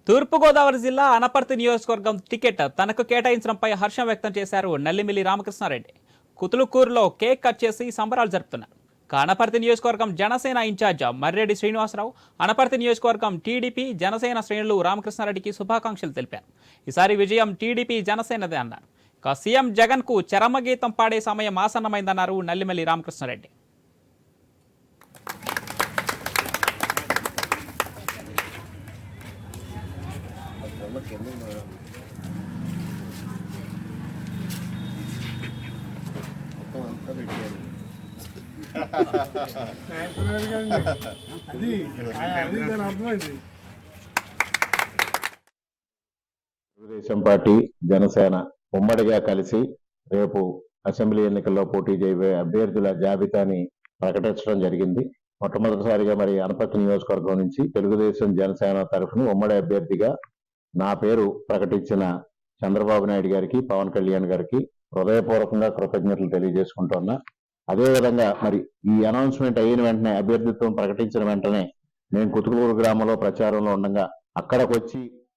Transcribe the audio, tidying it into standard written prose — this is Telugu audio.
తూర్పుగోదావరి జిల్లా అనపర్తి నియోజకవర్గం టికెట్ తనకు కేటాయించడంపై హర్షం వ్యక్తం చేశారు నల్లిమిల్లి రామకృష్ణారెడ్డి. కుతులుకూరులో కేక్ కట్ చేసి సంబరాలు జరుపుతున్నారు. అనపర్తి నియోజకవర్గం జనసేన ఇన్ఛార్జ్ మర్రెడ్డి శ్రీనివాసరావు, అనపర్తి నియోజకవర్గం టీడీపీ జనసేన శ్రేణులు రామకృష్ణారెడ్డికి శుభాకాంక్షలు తెలిపారు. ఈసారి విజయం టీడీపీ జనసేనదే అన్నారు. ఇక సీఎం జగన్ కు చరమగీతం పాడే సమయం ఆసన్నమైందన్నారు నల్లిమిల్లి రామకృష్ణారెడ్డి. తెలుగుదేశం పార్టీ జనసేన ఉమ్మడిగా కలిసి రేపు అసెంబ్లీ ఎన్నికల్లో పోటీ చేయబోయే అభ్యర్థుల జాబితాని ప్రకటించడం జరిగింది. మొట్టమొదటిసారిగా మరి అనపర్తి నియోజకవర్గం నుంచి తెలుగుదేశం జనసేన తరఫున ఉమ్మడి అభ్యర్థిగా నా పేరు ప్రకటించిన చంద్రబాబు నాయుడు గారికి, పవన్ కళ్యాణ్ గారికి హృదయపూర్వకంగా కృతజ్ఞతలు తెలియజేసుకుంటున్నా. అదేవిధంగా మరి ఈ అనౌన్స్మెంట్ అయిన వెంటనే, అభ్యర్థిత్వం ప్రకటించిన వెంటనే నేను కుతుకులూరు గ్రామంలో ప్రచారంలో ఉండగా అక్కడికి వచ్చి